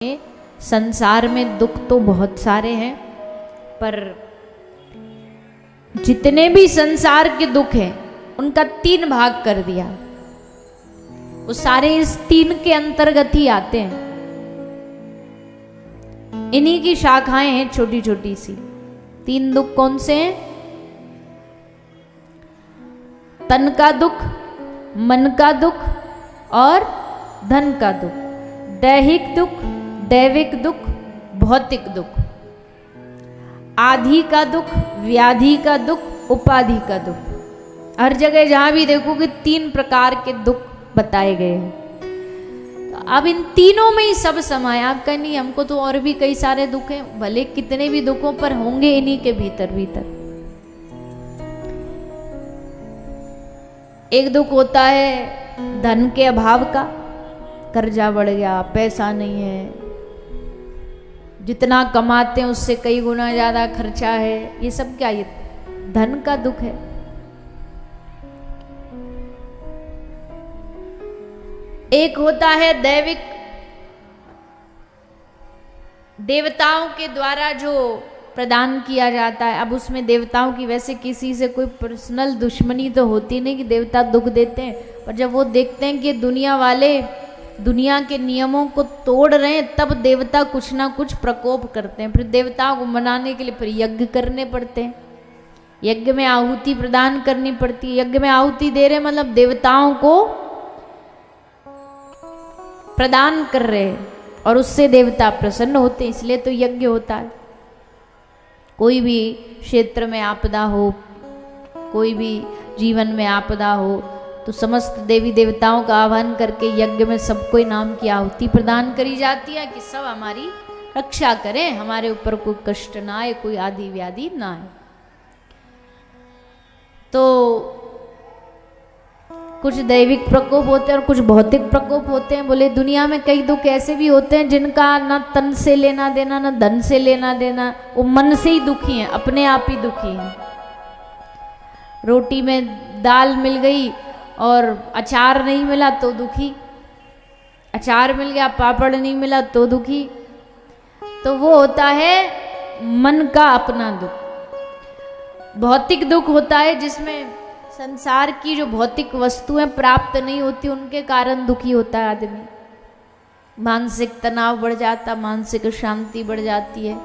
संसार में दुख तो बहुत सारे हैं, पर जितने भी संसार के दुख हैं उनका 3 भाग कर दिया। वो सारे इस 3 के अंतर्गत ही आते हैं। इन्हीं की शाखाएं हैं छोटी छोटी सी। 3 दुख कौन से हैं? तन का दुख, मन का दुख और धन का दुख। दैहिक दुख, दैविक दुख, भौतिक दुख। आधि का दुख, व्याधि का दुख, उपाधि का दुख। हर जगह जहां भी देखोगे 3 प्रकार के दुख बताए गए हैं। तो अब इन तीनों में ही सब समाया। आपका नहीं, हमको तो और भी कई सारे दुख हैं, भले कितने भी दुखों पर होंगे इन्हीं के भीतर भीतर। एक दुख होता है धन के अभाव का, कर्जा बढ़ गया, पैसा नहीं है, जितना कमाते हैं उससे कई गुना ज्यादा खर्चा है। ये सब क्या? ये धन का दुख है। एक होता है दैविक, देवताओं के द्वारा जो प्रदान किया जाता है। अब उसमें देवताओं की वैसे किसी से कोई पर्सनल दुश्मनी तो होती नहीं कि देवता दुख देते हैं, पर जब वो देखते हैं कि दुनिया वाले दुनिया के नियमों को तोड़ रहे हैं, तब देवता कुछ ना कुछ प्रकोप करते हैं। फिर देवताओं को मनाने के लिए फिर यज्ञ करने पड़ते हैं, यज्ञ में आहुति प्रदान करनी पड़ती है। यज्ञ में आहुति दे रहे मतलब देवताओं को प्रदान कर रहे हैं और उससे देवता प्रसन्न होते हैं, इसलिए तो यज्ञ होता है। कोई भी क्षेत्र में आपदा हो, कोई भी जीवन में आपदा हो, तो समस्त देवी देवताओं का आह्वान करके यज्ञ में सबको नाम की आहुति प्रदान करी जाती है कि सब हमारी रक्षा करें, हमारे ऊपर कोई कष्ट ना आए, कोई आदि व्याधि ना आए। तो कुछ दैविक प्रकोप होते हैं और कुछ भौतिक प्रकोप होते हैं। बोले दुनिया में कई दुख ऐसे भी होते हैं जिनका ना तन से लेना देना, ना धन से लेना देना, वो मन से ही दुखी हैं, अपने आप ही दुखी हैं। रोटी में दाल मिल गई और अचार नहीं मिला तो दुखी, अचार मिल गया पापड़ नहीं मिला तो दुखी। तो वो होता है मन का अपना दुख। भौतिक दुख होता है जिसमें संसार की जो भौतिक वस्तुएं प्राप्त नहीं होती, उनके कारण दुखी होता है आदमी। मानसिक तनाव बढ़ जाता, मानसिक शांति बढ़ जाती है।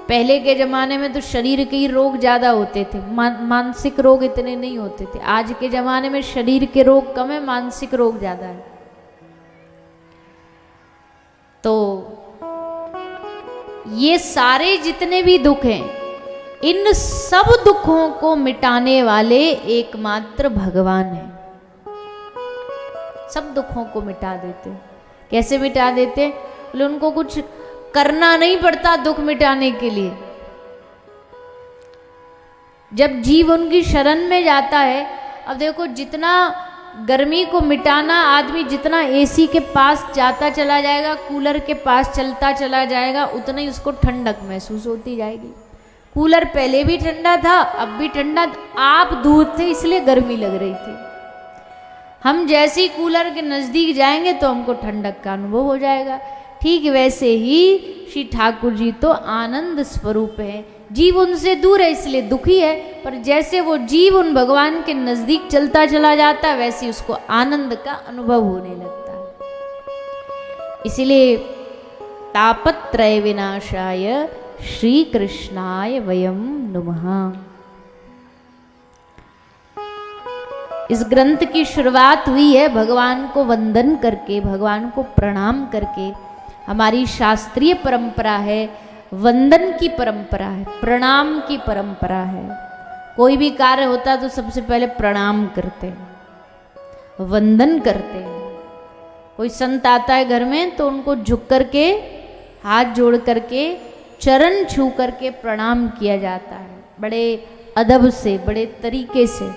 पहले के ज़माने में तो शरीर के ही रोग ज़्यादा होते थे, मानसिक रोग इतने नहीं होते थे। आज के ज़माने में शरीर के रोग कम है, मानसिक रोग ज़्यादा है। तो ये सारे जितने भी दुख हैं, इन सब दुखों को मिटाने वाले एकमात्र भगवान हैं। सब दुखों को मिटा देते। कैसे मिटा देते? बोले उनको कुछ करना नहीं पड़ता दुख मिटाने के लिए। जब जीव उनकी शरण में जाता है, अब देखो जितना गर्मी को मिटाना आदमी जितना एसी के पास जाता चला जाएगा, कूलर के पास चलता चला जाएगा, उतना ही उसको ठंडक महसूस होती जाएगी। कूलर पहले भी ठंडा था, अब भी ठंडा। आप दूर थे इसलिए गर्मी लग रही थी। हम जैसे ही कूलर के नजदीक जाएंगे तो हमको ठंडक का अनुभव हो जाएगा। ठीक वैसे ही श्री ठाकुर जी तो आनंद स्वरूप है। जीव उनसे दूर है इसलिए दुखी है, पर जैसे वो जीव उन भगवान के नजदीक चलता चला जाता है, वैसे उसको आनंद का अनुभव होने लगता है। इसलिए तापत्रय विनाशाय श्री कृष्णाय वयम नमः। इस ग्रंथ की शुरुआत हुई है भगवान को वंदन करके, भगवान को प्रणाम करके। हमारी शास्त्रीय परंपरा है, वंदन की परंपरा है, प्रणाम की परंपरा है। कोई भी कार्य होता है तो सबसे पहले प्रणाम करते हैं, वंदन करते हैं। कोई संत आता है घर में तो उनको झुक करके, हाथ जोड़ करके, चरण छू करके प्रणाम किया जाता है, बड़े अदब से, बड़े तरीके से।